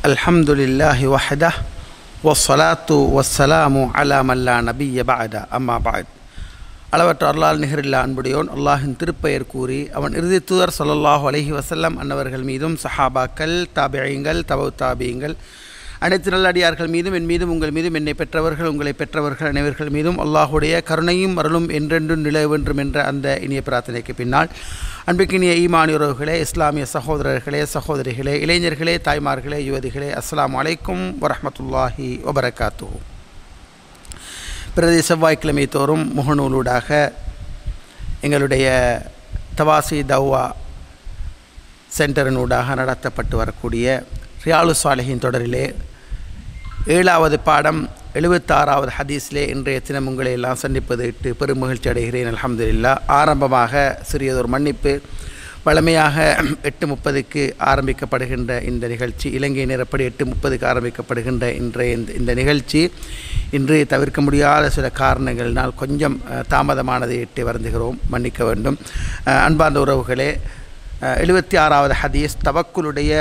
அல்ஹம்துலில்லாஹி வஹ்தஹ் வஸ்ஸலாத்து வஸ்ஸலாமு அலா மன் லா நபிய்ய பஅத அம்மா பஅத். அளவற்ற அருளால் நிகரில்லா அன்புடையோன் அல்லாஹின் திருப்பெயர் கூறி அவன் இறுதி தூதர் ஸல்லல்லாஹு அலைஹி வஸல்லம் அன்னவர்கள் மீதும் சஹாபாக்கள், தாபிஈங்கள், தபவு தாபிஈங்கள், அனைத்து நல்லடியார்கள் மீதும் என் மீதும் உங்கள் மீதும் என்னை பெற்றவர்கள் உங்களை பெற்றவர்கள் அனைவர்கள் மீதும் அல்லாஹுடைய கருணையும் அருளும் என்றென்றும் நிலவென்றும் என்ற அந்த இனிய பிரார்த்தனைக்கு பின்னால், அன்பிற்கினிய ஈமானியர்களே, இஸ்லாமிய சகோதரர்களே, சகோதரிகளே, இளைஞர்களே, தாய்மார்களே, யுவதிகளே, அஸ்ஸலாமு அலைக்கும் வரஹ்மத்துல்லாஹி வபரகாத்துஹு. பிரதி செவ்வாய்க்கிழமை தோறும் முகநூலூடாக எங்களுடைய தவாசி தௌவா சென்டரினூடாக நடத்தப்பட்டு வரக்கூடிய ரியாலு சாலிஹின் தொடரிலே 7வது பாடம் 76வது ஹதீஸிலே இன்றைய தினம் உங்களை எல்லாம் சந்திப்பது இட்டு பெரும் மகிழ்ச்சி அடைகிறேன். அல்ஹம்துலில்லாஹ். ஆரம்பமாக சிறியதொரு மன்னிப்பு. வழமையாக 8:30க்கு ஆரம்பிக்கப்படுகின்ற இந்த நிகழ்ச்சி, இலங்கை நேரப்படி 8:30க்கு ஆரம்பிக்கப்படுகின்ற இந்த நிகழ்ச்சி இன்று தவிர்க்க முடியாத சில காரணங்களினால் கொஞ்சம் தாமதமானதை எட்டி வருந்துகிறோம், மன்னிக்க வேண்டும். அன்பார்ந்த உறவுகளே, 76வது ஹதீஸ் தவக்குலுடைய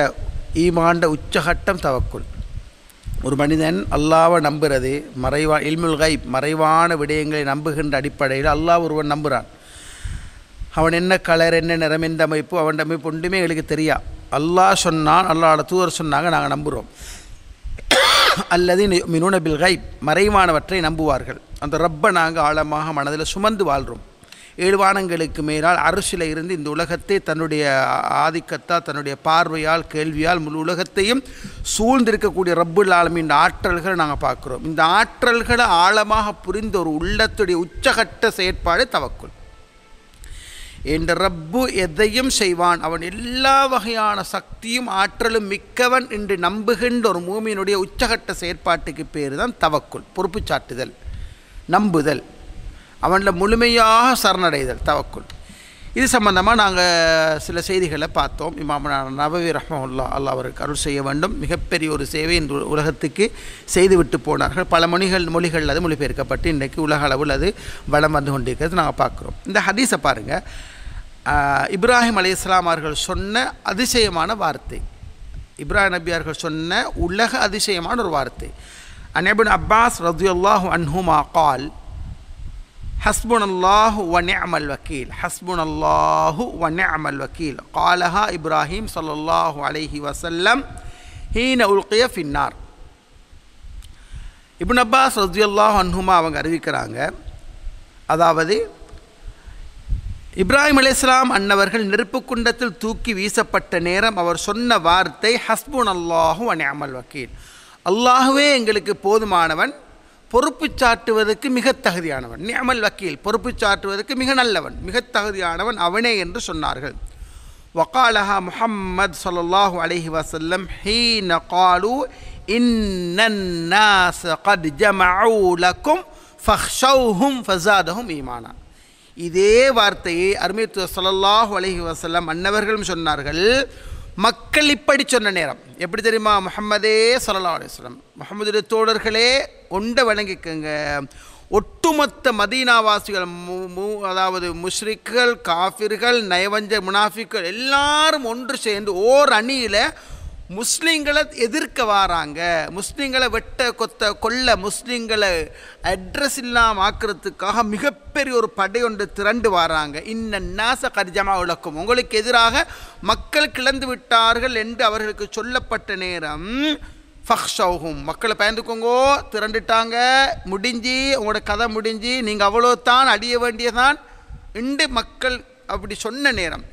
ஈமாண்ட உச்சகட்டம் தவக்குல். ஒரு மனிதன் அல்லாவை நம்புறது, இல்முல் கைப், மறைவான விடயங்களை நம்புகின்ற அடிப்படையில் அல்லாஹ் ஒருவன் நம்புகிறான். அவன் என்ன கலர், என்ன நிறம், எந்த அமைப்பு, அவன் அமைப்பு ஒன்றுமே எங்களுக்கு தெரியா. அல்லாஹ் சொன்னான், அல்லாஹோட தூதர் சொன்னாங்க, நாங்கள் நம்புகிறோம். அல்லது மினூன பில் கைப், மறைவானவற்றை நம்புவார்கள். அந்த ரப்பை நாங்கள் ஆழமாக மனதில் சுமந்து வாழ்கிறோம். 7 வானங்களுக்கு மேலால் அரிசியில் இருந்து இந்த உலகத்தை தன்னுடைய ஆதிக்கத்தால், தன்னுடைய பார்வையால், கேள்வியால் முழு உலகத்தையும் சூழ்ந்திருக்கக்கூடிய ரப்புல் ஆலமீன் ஆற்றல்களை நாங்கள் பார்க்குறோம். இந்த ஆற்றல்களை ஆழமாக புரிந்த ஒரு உள்ளத்துடைய உச்சகட்ட செயற்பாடு தவக்குல். என்ற ரப்பு எதையும் செய்வான், அவன் எல்லா வகையான சக்தியும் ஆற்றலும் மிக்கவன் என்று நம்புகின்ற ஒரு மூமியினுடைய உச்சகட்ட செயற்பாட்டுக்கு பேர் தான் தவக்குல். பொறுப்பு சாட்டுதல், நம்புதல், அவனில் முழுமையாக சரணடைதல் தவக்குல். இது சம்பந்தமாக நாங்கள் சில செய்திகளை பார்த்தோம். இமாம் நவவி ரஹ்மத்துல்லாஹ், அல்லாஹ் அவருக்கு அருள் செய்ய வேண்டும், மிகப்பெரிய ஒரு சேவை இந்த உலகத்துக்கு செய்துவிட்டு போனார்கள். பல மொழிகள் அது மொழிபெயர்க்கப்பட்டு இன்றைக்கு உலக அளவில் அது வளம் வந்து கொண்டிருக்கிறது நாங்கள் பார்க்குறோம். இந்த ஹதீஸை பாருங்கள். இப்ராஹிம் அலைஹிஸ்ஸலாம் அவர்கள் சொன்ன அதிசயமான வார்த்தை, இப்ராஹிம் நபியார்கள் சொன்ன உலக அதிசயமான ஒரு வார்த்தை. அன் இப்னு அப்பாஸ் ரலியல்லாஹு அன்ஹுமா قال ஹஸ்புனல்லாஹு வ நிஅமல் வக்கீல், ஹஸ்புனல்லாஹு வ நிஅமல் வக்கீல் قالها இப்ராஹிம் ஸல்லல்லாஹு அலைஹி வஸல்லம் ஹீன உல்கிய ஃபின்னார். இப்னு அப்பாஸ் ரலியல்லாஹு அன்ஹுமா அவங்க அறிவிக்கிறாங்க, அதாவது இப்ராஹிம் அலைஹிஸ்ஸலாம் அன்னவர்கள் நெருப்பு குண்டத்தில் தூக்கி வீசப்பட்ட நேரம் அவர் சொன்ன வார்த்தை ஹஸ்புனல்லாஹு வ நிஅமல் வக்கீல், அல்லாஹுவே எங்களுக்கு போதுமானவன், பொறுப்பு சாட்டுவதற்கு மிக தகுதியானவன். நிஅமல் வக்கீல், பொறுப்பு சாட்டுவதற்கு மிக நல்லவன், மிக தகுதியானவன் அவனே என்று சொன்னார்கள். வகாலஹா முஹம்மது ஸல்லல்லாஹு அலைஹி வஸல்லம் ஹீன காலு இன்னன் நாஸ கத் ஜமஉ லக்கும் ஃபக்ஷௌஹும் ஃபஸாதஹும் ஈமானா. இதே வார்த்தையை அருமை தூதர் ஸல்லல்லாஹு அலைஹி வஸல்லம் அன்னவர்களும் சொன்னார்கள். மக்கள் இப்படி சொன்ன நேரம் எப்படி தெரியுமா? முஹம்மதே ஸல்லல்லாஹு அலைஹி வஸல்லம், முஹம்மதுடைய தோழர்களே ஒன்றை வழங்கிக்கங்க, ஒட்டுமொத்த மதீனாவாசிகள், அதாவது முஷ்ரிக்குகள், காஃபிர்கள், நயவஞ்ச முனாஃபிக்கள் எல்லாரும் ஒன்று சேர்ந்து ஓர் அணியில் முஸ்லீம்களை எதிர்க்க வராங்க. முஸ்லீம்களை வெட்ட கொல்ல, முஸ்லீம்களை அட்ரஸ் இல்லாமல் ஆக்கிறதுக்காக மிகப்பெரிய ஒரு படை ஒன்று திரண்டு வராங்க. இன்னன் நாஸ கத் ஜமஉ லக்கும், உங்களுக்கு எதிராக மக்கள் கிளந்து விட்டார்கள் என்று அவர்களுக்கு சொல்லப்பட்ட நேரம் ஃபக்ஷௌஹும், மக்களை பயந்துக்கோங்கோ, திரண்டுட்டாங்க, முடிஞ்சு உங்களோட கதை முடிஞ்சு, நீங்கள் அவ்வளோ தான் அடிய வேண்டியதான் என்று மக்கள் அப்படி சொன்ன நேரம்,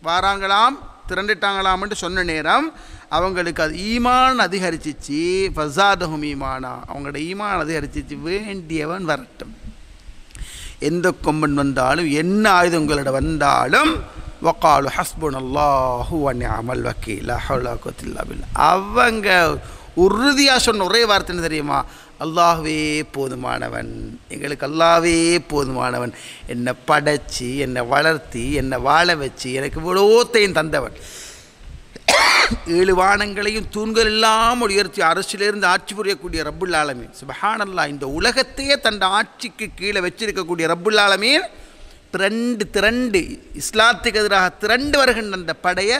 வாராங்களாம், திரண்டுட்டாங்களாம் என்று சொன்ன நேரம் அவங்களுக்கு அது ஈமான் அதிகரிச்சிச்சு. ஃபஸாதஹும் ஈமானா, அவங்களோட ஈமான் அதிகரிச்சிச்சு. வேண்டியவன் வரட்டும், எந்த கொம்பன் வந்தாலும், என்ன ஆயுதம் உங்களோட வந்தாலும், வகாலு ஹஸ்புனல்லாஹு வ நிஅமல் வக்கீல் லா ஹவ்ல வலா குவத்த இல்லா பில்லாஹ். அவங்க உறுதியாக சொன்ன ஒரே வார்த்தை என்ன தெரியுமா? அல்லாஹ்வே போதுமானவன், எங்களுக்கு அல்லாஹ்வே போதுமானவன், என்னை படைச்சி, என்னை வளர்த்தி, என்னை வாழ வச்சு, எனக்கு இவ்வளோத்தையும் தந்தவன், 7 வானங்களையும் தூண்கள் இல்லாமல் உயர்த்தி அரசிலிருந்து ஆட்சி புரியக்கூடிய ரப்புல் ஆலமீன் சுப்ஹானல்லாஹ், இந்த உலகத்தையே தன் ஆட்சிக்கு கீழே வச்சிருக்கக்கூடிய ரப்புல் ஆலமீன் திரண்டு இஸ்லாத்துக்கு எதிராக திரண்டு வருகின்ற அந்த படையை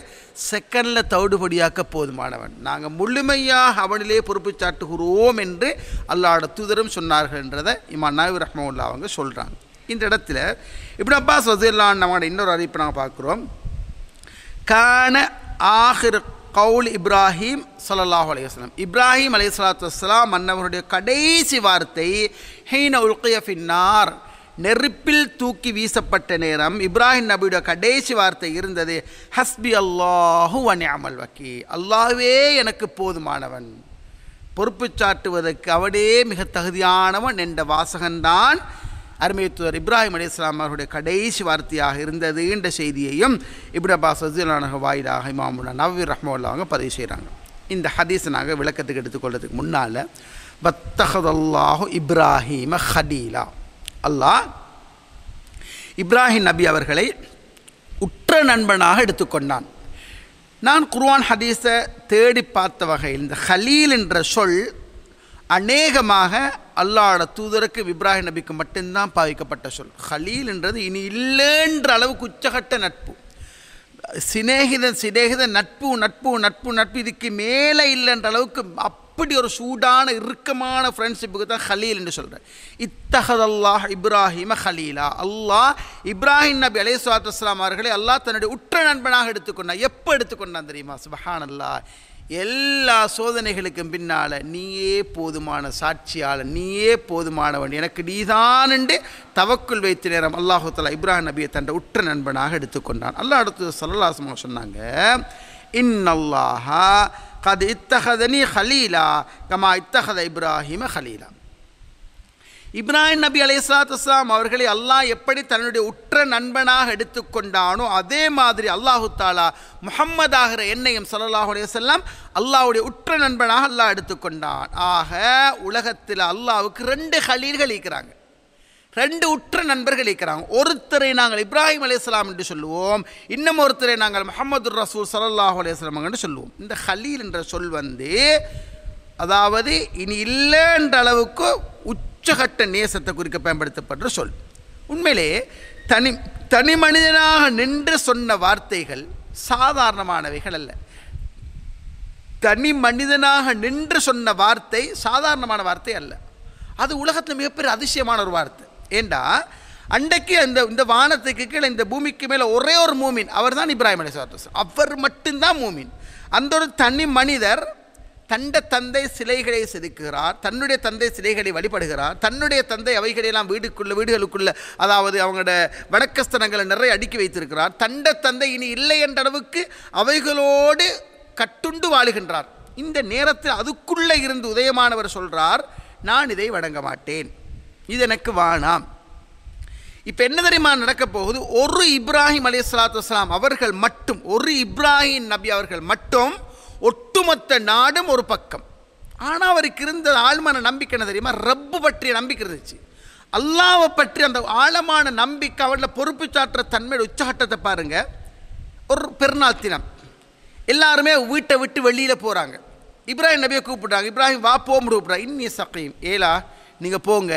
செகண்டில் தவிடுபடியாக்க போதுமானவன். நாங்கள் முழுமையாக அவனிலே பொறுப்பு சாட்டுகிறோம் என்று அல்லாஹ்வுடைய தூதரும் சொன்னார்கள் என்றதை இமாம் நவவி ரஹ்மத்துல்லாஹி அவங்க சொல்கிறாங்க. இந்த இடத்துல இப்னு அப்பாஸ் ரலியல்லாஹு அன்ஹு நம்மளோட இன்னொரு அறிவிப்பு நாங்கள் பார்க்குறோம். கான ஆஹிர் கவுல் இப்ராஹிம் ஸல்லல்லாஹு அலைஹி வஸல்லம், இப்ராஹிம் அலைஹிஸ்ஸலாத்து வஸ்ஸலாம் அன்னவருடைய கடைசி வார்த்தை ஹீன உல்கிய ஃபின்னார், நெருப்பில் தூக்கி வீசப்பட்ட நேரம் இப்ராஹிம் நபியுடைய கடைசி வார்த்தை இருந்தது ஹஸ்பி அல்லாஹு வ நிஅமல் வக்கீல், அல்லாஹ்வே எனக்கு போதுமானவன், பொறுப்பு சாட்டுவதற்கு அவனே மிக தகுதியானவன் என்ற வாசகன்தான் அருமை தூதர் இப்ராஹிம் அலைஹிஸ்ஸலாம் அவருடைய கடைசி வார்த்தையாக இருந்தது என்ற செய்தியையும் இப்னு அப்பாஸ் ரலியல்லாஹு அன்ஹு வாயிலாக இமாம் நவவி ரஹ்மத்துல்லாஹி அவங்க பதிவு செய்கிறாங்க. இந்த ஹதீஸை நாங்கள் விளக்கத்துக்கு எடுத்துக்கொள்றதுக்கு முன்னால் வத்தஹதல்லாஹு இப்ராஹீம ஹலீலா, அல்லாஹ் இப்ராஹிம் நபி அவர்களை உற்ற நண்பனாக எடுத்துக்கொண்டான். நான் குர்ஆன் ஹதீஸை தேடி பார்த்த வகையில் இந்த ஹலீல் என்ற சொல் அநேகமாக அல்லாஹ்வோட தூதருக்கு இப்ராஹிம் நபிக்கு மட்டும்தான் பாவிக்கப்பட்ட சொல். ஹலீல் என்றது இனி இல்லைன்ற அளவுக்கு உச்சகட்ட நட்பு, சிநேகிதன் நட்பு இதுக்கு மேலே இல்லைன்ற அளவுக்கு அப்படி ஒரு சூடான இறுக்கமான ஃப்ரெண்ட்ஷிப்புக்கு தான் ஹலீல் என்று சொல்கிறேன். இத்தஹதல்லாஹ் இப்ராஹிம ஹலீலா, அல்லாஹ் இப்ராஹிம் நபி அலைஹிஸ்ஸலாத்து வஸ்ஸலாம் அவர்களை அல்லாஹ் தன்னுடைய உற்ற நண்பனாக எடுத்துக்கொண்டான். எப்போ எடுத்துக்கொண்டான் தெரியுமா? சுப்ஹானல்லாஹ், எல்லா சோதனைகளுக்கும் பின்னால் நீயே போதுமான சாட்சியாளன், நீயே போதுமானவன், எனக்கு நீதான் என்று தவக்குல் வைத்த நேரம் அல்லாஹு தஆலா இப்ராஹிம் நபியை தன்னுடைய உற்ற நண்பனாக எடுத்துக்கொண்டான். அல்லாஹ் அடுத்து ஸல்லல்லாஹு அலைஹி வஸல்லம் சொன்னாங்க, இன்னல்லாஹ கத் இத்தஹதனி ஹலீலா கமா இத்தஹத இப்ராஹிம ஹலீலா. இப்ராஹிம் நபி அலைஹிஸ்ஸலாத்து வஸ்ஸலாம் அவர்களை அல்லாஹ் எப்படி தன்னுடைய உற்ற நண்பனாக எடுத்துக்கொண்டானோ அதே மாதிரி அல்லாஹு தஆலா முஹம்மது ஆகிற என்னையும் ஸல்லல்லாஹு அலைஹி வஸல்லம் அல்லாஹ்வுடைய உற்ற நண்பனாக அல்லாஹ் எடுத்துக்கொண்டான். ஆக உலகத்தில் அல்லாஹ்வுக்கு 2 ஹலீல்கள் இருக்கிறாங்க, 2 உற்ற நண்பர்கள் இருக்கிறாங்க. ஒருத்தரை நாங்கள் இப்ராஹிம் அலைஹிஸ்ஸலாம் என்று சொல்லுவோம், இன்னும் ஒருத்தரை நாங்கள் முஹம்மது ரசூல் ஸல்லல்லாஹு அலைஹி வஸல்லம் என்று சொல்லுவோம். இந்த ஹலீல் என்ற சொல் அதாவது இனி இல்லைன்ற அளவுக்கு உச்சகட்ட நேசத்தை குறிக்க பயன்படுத்தப்படுற சொல். உண்மையிலே தனி மனிதனாக நின்று சொன்ன வார்த்தைகள் சாதாரணமானவைகள் அல்ல. தனி மனிதனாக நின்று சொன்ன வார்த்தை சாதாரணமான வார்த்தை அல்ல. அது உலகத்தில் மிகப்பெரிய அதிசயமான ஒரு வார்த்தை. ஏண்டா அன்றைக்கு இந்த வானத்துக்கு கீழே இந்த பூமிக்கு மேலே ஒரே ஒரு மூமின், அவர் தான் இப்ராஹிம் அலைஹிஸ்ஸலாத்து வஸ்ஸலாம். அவர் மட்டும்தான் மூமின். அந்த ஒரு தனி மனிதர் தந்தை சிலைகளை செதுக்குகிறார், தன்னுடைய தந்தை சிலைகளை வழிபடுகிறார், தன்னுடைய தந்தை அவைகளெல்லாம் வீடுகளுக்குள்ள அதாவது அவங்களோட வணக்கஸ்தலங்களை நிறைய அடுக்கி வைத்திருக்கிறார். தந்தை இனி இல்லை என்ற அளவுக்கு அவைகளோடு கட்டுண்டு வாழுகின்றார். இந்த நேரத்தில் அதுக்குள்ளே இருந்து உதயமானவர் சொல்கிறார், நான் இதை வணங்க மாட்டேன், இது எனக்கு வேணாம். இப்போ என்ன தெரியுமா நடக்க போகுது? ஒரு இப்ராஹிம் அலைஹிஸ்ஸலாத்து வஸ்ஸலாம் அவர்கள் மட்டும், ஒரு இப்ராஹிம் நபி அவர்கள் மட்டும், ஒட்டுமொத்த நாடும் ஒரு பக்கம். ஆனால் அவருக்கு இருந்த ஆழ்மான நம்பிக்கை என்ன தெரியுமா? ரப்பு பற்றிய நம்பிக்கை இருந்துச்சு. அல்லாஹ்வை பற்றி அந்த ஆழமான நம்பிக்கை, அவரில் பொறுப்பு சாட்டுற தன்மையோட உச்சகட்டத்தை பாருங்கள். ஒரு பெருநாள் தினம் எல்லாருமே வீட்டை விட்டு வெளியில் போகிறாங்க. இப்ராஹிம் நபியை கூப்பிட்றாங்க, இப்ராஹிம் வா போம் கூப்பிட்றாங்க. இன்னி சகீம், ஏலா நீங்கள் போங்க,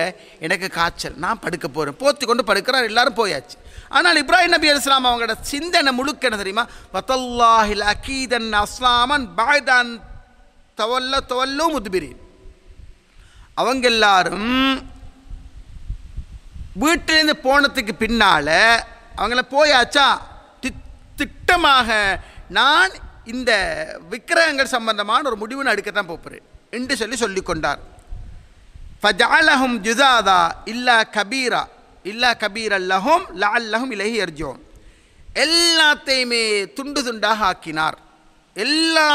எனக்கு காய்ச்சல், நான் படுக்க போகிறேன். போத்தி கொண்டு படுக்கிறார், எல்லாரும் போயாச்சு. ஆனால் இப்ராஹிம் நபி அலைஹிஸ்ஸலாம் அவங்களோட சிந்தனை முழுக்க என்ன தெரியுமா? வதல்லாஹில் அகீதன் அஸ்லாமன் பாய்தான் தவல்லு முதுபிரின். அவங்க எல்லாரும் வீட்டிலேருந்து போனதுக்கு பின்னால் அவங்கள போயாச்சா, திட்டமாக நான் இந்த விக்கிரகங்கள் சம்பந்தமான ஒரு முடிவு நான் எடுக்கத்தான் போகிறேன் என்று சொல்லிக்கொண்டார். ஃபஜஅலஹும் ஜுஸாதா இல்லா கபீரல்லஹும் லஅல்லஹும் இலைஹி யர்ஜூன். எல்லாத்தையுமே துண்டு துண்டாக ஆக்கினார், எல்லா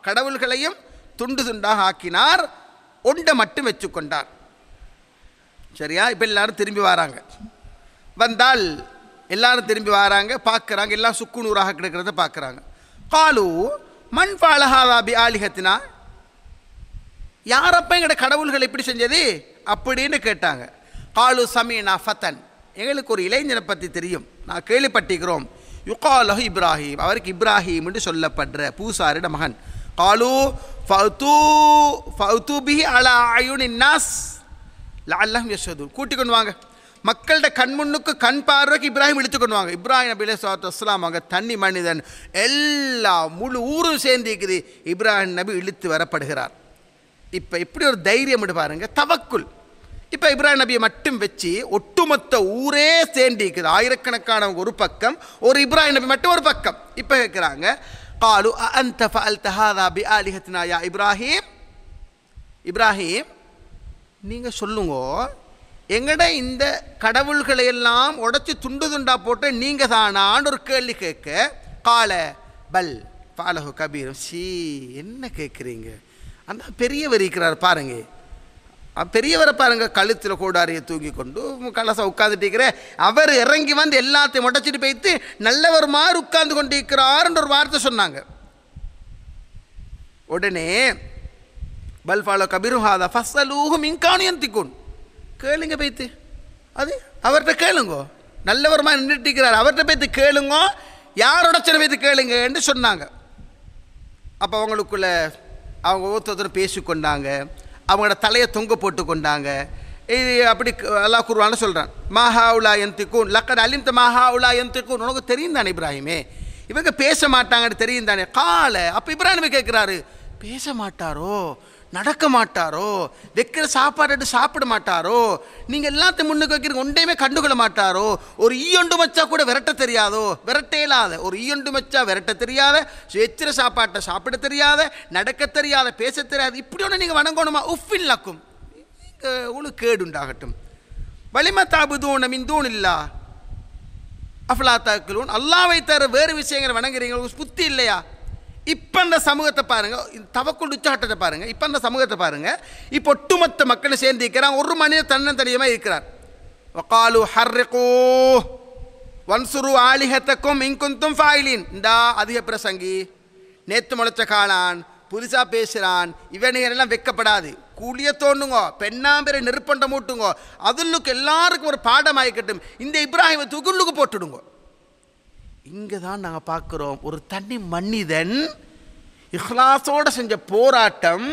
கடவுள்களையும் துண்டு துண்டாக ஆக்கினார், ஒன்றை மட்டும் வச்சுக்கொண்டார். சரியா? இப்போ எல்லாரும் திரும்பி வராங்க. வந்தால் எல்லாரும் திரும்பி வராங்க, பார்க்குறாங்க, எல்லாம் சுக்குநூறாக கிடக்கிறத பார்க்குறாங்க. காலு மண் ஃபாலஹாதா பி ஆலிஹத்தினா, யாரப்போ எங்களோட கடவுள்கள் எப்படி செஞ்சது அப்படின்னு கேட்டாங்க. காலு சமீனா ஃபத்தன், எங்களுக்கு ஒரு இளைஞனை பற்றி தெரியும், நான் கேள்விப்பட்டிருக்கிறோம். யுகாலஹு இப்ராஹிம், அவருக்கு இப்ராஹிம் என்று சொல்லப்படுற பூசாரிட மகன். காலு ஃபௌது பிஹி அலா அயுனின் நாஸ் லஅல்லஹும் யஷ்ஹதூன், கூட்டிக் கொண்டு வாங்க, மக்கள்கிட்ட கண் முன்னுக்கு கண் பார்வைக்கு இப்ராஹிம் இழுத்து கொண்டு வாங்க. இப்ராஹிம் நபி அலைஹிஸ்ஸலாத்து வஸ்ஸலாம் அங்கே தனி மனிதன், எல்லா முழு ஊரும் சேர்ந்திருக்குது. இப்ராஹிம் நபி இழுத்து வரப்படுகிறார். இப்போ இப்படி ஒரு தைரியம் பாருங்க, தவக்குல். இப்போ இப்ராஹிம் நபியை மட்டும் வச்சு ஒட்டுமொத்த ஊரே சேர்ந்திருக்குது. ஆயிரக்கணக்கானவங்க ஒரு பக்கம், ஒரு இப்ராஹிம் நபி மட்டும் ஒரு பக்கம். இப்போ கேட்குறாங்க, காலு அன்த ஃபஅல்த ஹாதா பிஆலிஹத்தினா யா இப்ராஹிம், இப்ராஹிம் நீங்கள் சொல்லுங்க, எங்கட இந்த கடவுள்களை எல்லாம் உடச்சி துண்டு துண்டா போட்டு நீங்கள் தானான்னு ஒரு கேள்வி கேட்க, கால பல் பாலஹு கபீர். சி என்ன கேட்குறீங்க? அந்த பெரியவர் இருக்கிறார் பாருங்க, பெரியவரை பாருங்க, கழுத்தில் கோடாரியை தூங்கி கொண்டு கலசம் உட்காந்துட்டு இருக்கிற அவர் இறங்கி வந்து எல்லாத்தையும் உடச்சிட்டு போய்த்து நல்லவர் மாதிரி உட்கார்ந்து கொண்டு இருக்கிறார்ன்ற ஒரு வார்த்தை சொன்னாங்க. உடனே பல் ஃபாலோ கபீரும் ஹாதா ஃபஸ்ஸலூஹும் இன் கானூ யன்திகூன், கேளுங்க போய்த்து, அது அவர்கிட்ட கேளுங்க, நல்லவர் மாதிரி நின்றுட்டு இருக்கிறார், அவர்கிட்ட போய்த்து கேளுங்க, யாரோட சில போய்த்து கேளுங்கன்னு சொன்னாங்க. அப்போ அவங்களுக்குள்ள அவங்க ஒருத்தர் பேசிக்கொண்டாங்க, அவங்களோட தலையை தொங்க போட்டு கொண்டாங்க. இது அப்படி அல்லாஹ் குர்ஆன்ல சொல்கிறான், மாஹாவுலா யன்திகூன் லக்கத் அலிம்த மாஹாவுலா யன்திகூன், உனக்கு தெரியும் தானே இப்ராஹிமே இவங்க பேச மாட்டாங்கன்னு தெரியும் தானே. கால அப்போ இப்ராஹிம் கேட்குறாரு, பேச மாட்டாரோ, நடக்க மாட்டாரோ, வைக்கிற சாப்பாடு சாப்பிட மாட்டாரோ, நீங்கள் எல்லாத்தையும் முன்னுக்கு வைக்கிறீங்க, ஒன்றையுமே கண்டுகொள்ள மாட்டாரோ, ஒரு ஈயொண்டு மச்சா கூட விரட்ட தெரியாதோ, விரட்ட இயலாத ஒரு ஈயொண்டு மச்சா விரட்ட தெரியாத, வைக்கிற சாப்பாட்டை சாப்பிட தெரியாத, நடக்க தெரியாத, பேச தெரியாது, இப்படி ஒன்று நீங்கள் வணங்கணுமா? உஃபில் லக்கும், உங்களுக்கு கேடு உண்டாகட்டும். வலிம தாபுதூன மின் தூனில்லா அஃபலா தஅக்கிலூன், அல்லாஹ்வை தவிர வேறு விஷயங்களை வணங்குறீங்க, உங்களுக்கு புத்தி இல்லையா? இப்போ அந்த சமூகத்தை பாருங்கள், தவக்குள் உச்சாட்டத்தை பாருங்கள், இப்போ அந்த சமூகத்தை பாருங்கள். இப்போ ஒட்டுமொத்த மக்கள் சேர்ந்து இருக்கிறாங்க, ஒரு மனிதர் தன்னந்தனியமாக இருக்கிறார். வகாலு ஹர்ரிகூ வன்சுரு ஆலிஹத்தக்கும் இன் குன்தும் ஃபாயிலின், இந்தா அதிக பிரசங்கி, நேற்று முளைச்ச காளான், புதுசாக பேசுகிறான், இவனையெல்லாம் வைக்கப்படாது, கூலிய தோணுங்க, பெண்ணாம்பேரை நெருப்பண்ட மூட்டுங்க, அதுல்லுக்கு எல்லாருக்கும் ஒரு பாடம் ஆகிக்கட்டும், இந்த இப்ராஹிமை துகுல்லுக்கு போட்டுடுங்க. இங்கே தான் நாங்கள் பார்க்குறோம், ஒரு தனி மனிதன் இஹ்லாஸோடு செஞ்ச போராட்டம்,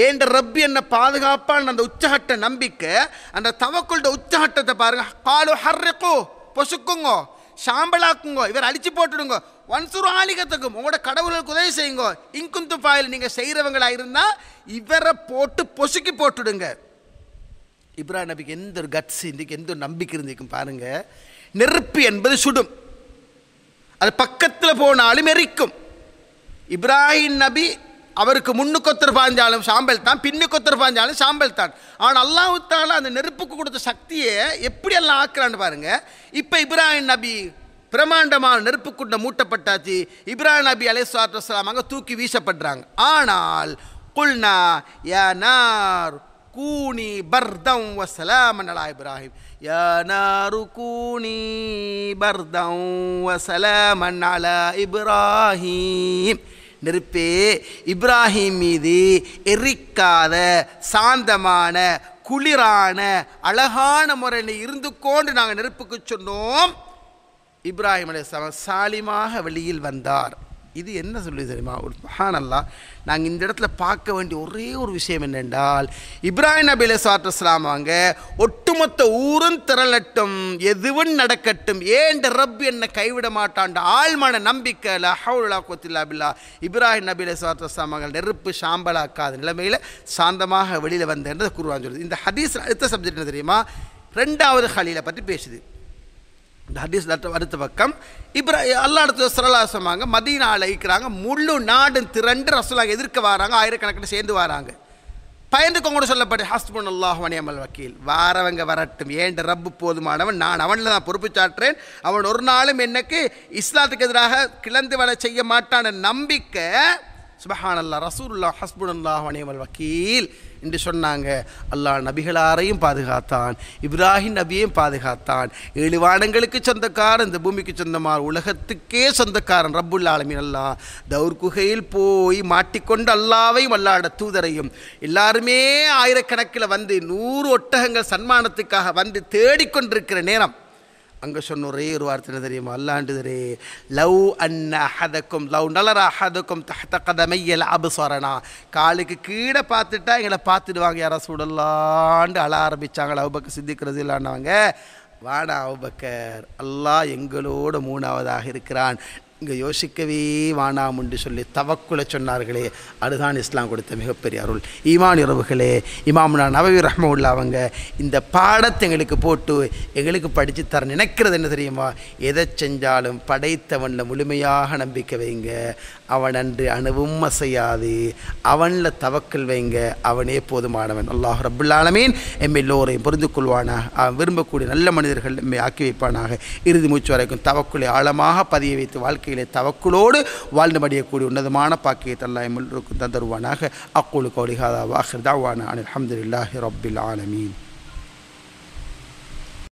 ஏண்ட ரப்பி என்ன பாதுகாப்பான அந்த உச்சகட்ட நம்பிக்கை, அந்த தவக்குள்ட உச்சகட்டத்தை பாருங்க. காலு ஹர்ரிகூ, பொசுக்குங்கோ, சாம்பலாக்குங்கோ, இவர் அழிச்சு போட்டுடுங்க, வன்சுரு ஆலிகத்துக்கும், உங்களோட கடவுளுக்கு உதவி செய்யுங்க, இன்குந்து பாயில் நீங்கள் செய்கிறவங்களாக இருந்தால் இவரை போட்டு பொசுக்கி போட்டுடுங்க. இப்ராஹிம் நபிக்கு எந்த ஒரு கட்ஸ் இன்றைக்கு, எந்த ஒரு நம்பிக்கை இருந்திருக்கும் பாருங்க. நெருப்பு என்பது சுடும், அது பக்கத்தில் போனாலும் எரிக்கும். இப்ராஹிம் நபி அவருக்கு முன்னுக்கொத்தர் பாஞ்சாலும் சாம்பல் தான், பின்னுக்கொத்தர் பாஞ்சாலும் சாம்பல் தான். ஆனால் அல்லாஹ் தஆலா அந்த நெருப்புக்கு கொடுத்த சக்தியை எப்படி எல்லாம் ஆக்குறான்னு பாருங்க. இப்போ இப்ராஹிம் நபி பிரமாண்டமான நெருப்புக்குண்ட மூட்டப்பட்டாச்சு. இப்ராஹிம் நபி அலைஹிஸ்ஸலாத்து வஸ்ஸலாம் அங்கே தூக்கி வீசப்படுறாங்க. ஆனால் குல்னா யா நார் கூனி பர்தம் வசலாமன் அலா இப்ராஹிம், யா நாரு கூனி பர்தம் வசலாமன் அலா இப்ராஹிம், நெருப்பே இப்ராஹிம் மீது எரிக்காத சாந்தமான குளிரான அழகான முறையில் இருந்து கொண்டு நாங்கள் நெருப்புக்கு சொன்னோம். இப்ராஹிம் அலைஹிஸ்ஸலாம் சாலிமாக வெளியில் வந்தார். இது என்ன சொல்லி தெரியுமா? ஒரு சுப்ஹானல்லாஹ், நாங்கள் இந்த இடத்துல பார்க்க வேண்டிய ஒரே ஒரு விஷயம் என்னென்றால், இப்ராஹிம் நபி அலைஹிஸ்ஸலாத்து வஸ்ஸலாம் அவங்க ஒட்டுமொத்த ஊரும் திரளட்டும், எதுவும் நடக்கட்டும், ஏண்ட ரப் என்னை கைவிட மாட்டான் ஆழ்மான நம்பிக்கை, லா ஹவ்ல வலா குவத்த இல்லா பில்லாஹ், இப்ராஹிம் நபி அலைஹிஸ்ஸலாத்து வஸ்ஸலாம் அவங்க நெருப்பு சாம்பலாக்காத நிலைமையில் சாந்தமாக வெளியில் வந்தேன்றது குர்ஆன் சொல்லுது. இந்த ஹதீஸ் அடுத்த சப்ஜெக்ட் என்ன தெரியுமா? 2வது ஹலீலை பற்றி பேசுது. இந்த ஹதீஸ் அடுத்த பக்கம் அல்லாஹ் ஸல்லல்லாஹு அலைஹி வஸல்லம் மதீனாவில் இருக்கிறாங்க, முழு நாடும் திரண்டு ரசூலுல்லாஹ் எதிர்க்க வராங்க, ஆயிரக்கணக்கில் சேர்ந்து வராங்க. பயந்துக்கோங்க சொல்லப்பட்டு ஹஸ்புனல்லாஹு வ நிஅமல் வக்கீல், வாரவங்க வரட்டும், ஏண்ட ரப்பு போதுமானவன், நான் அவனில் தான் பொறுப்பு சாட்டுறேன், அவன் ஒரு நாளும் எனக்கு இஸ்லாத்துக்கு எதிராக கிளந்து வர செய்ய மாட்டான நம்பிக்கை. சுப்ஹானல்லாஹ், ரசூலுல்லாஹ் ஹஸ்புனல்லாஹு வ நிஅமல் வக்கீல் என்று சொன்னாங்க. அல்லாஹ் நபிகளாரையும் பாதுகாத்தான், இப்ராஹிம் நபியையும் பாதுகாத்தான். 7 வானங்களுக்கு சொந்தக்காரன், இந்த பூமிக்கு சொந்தமான உலகத்துக்கே சொந்தக்காரன் ரப்புல் ஆலமீன் அல்லாஹ் தௌர் குகையில் போய் மாட்டிக்கொண்டு அல்லாவையும் அல்லாஹ்வுடைய தூதரையும் எல்லாருமே ஆயிரக்கணக்கில் வந்து 100 ஒட்டகங்கள் சன்மானத்துக்காக வந்து தேடிக்கொண்டிருக்கிற நேரம் அங்கே சொன்ன ஒரே ஒரு வார்த்தை என்ன தெரியுமா? அல்லாண்டுதரே, லவ் அன்ன அஹதக்கும் லவ் நலர அஹதக்கும் தஹ்த கதமையல் அபுசரனா, காலுக்கு கீழே பார்த்துட்டா எங்களை பார்த்துடுவாங்க யாரா சூடல்லாண்டு அழ ஆரம்பித்தாங்க. அபூபக்கர் சித்திக் ரலியல்லாஹு அன்ஹு வாடா அபூபக்கர், அல்லாஹ் எங்களோட மூணாவதாக இருக்கிறான், இங்கே யோசிக்கவே வானாம் என்று சொல்லி தவக்குலை சொன்னார்களே, அதுதான் இஸ்லாம் கொடுத்த மிகப்பெரிய அருள். ஈமான் உறவுகளே, இமாமுனா நவவி ரஹ்மத்துல்லாஹி அவங்க இந்த பாடத்தை எங்களுக்கு போட்டு எங்களுக்கு படித்து தர நினைக்கிறது என்ன தெரியுமா? எதை செஞ்சாலும் படைத்தவனில் முழுமையாக நம்பிக்கை வைங்க, அவன் அன்று அணுவும் அசையாது, அவனில் தவக்கல் வைங்க, அவனே போதுமானவன். அல்லாஹ் ரப்புல் ஆலமீன் எம் எல்லோரையும் புரிந்து கொள்வானாக, அவன் விரும்பக்கூடிய நல்ல மனிதர்கள் எம்மை ஆக்கி வைப்பானாக. இறுதி மூச்சு வரைக்கும் தவக்குலை ஆழமாக பதிய வைத்து வாழ்க்கையிலே தவக்குலோடு வாழ்ந்து மடியக்கூடிய உன்னதமான பாக்கியத்தை அல்லாஹ் எல்லோருக்கும் தந்தருவானாக. அக்கூலு கௌலி ஹாதா வ ஆகிர் தஅவானா அனில் ஹம்துலில்லாஹி ரப்பில் ஆலமீன்.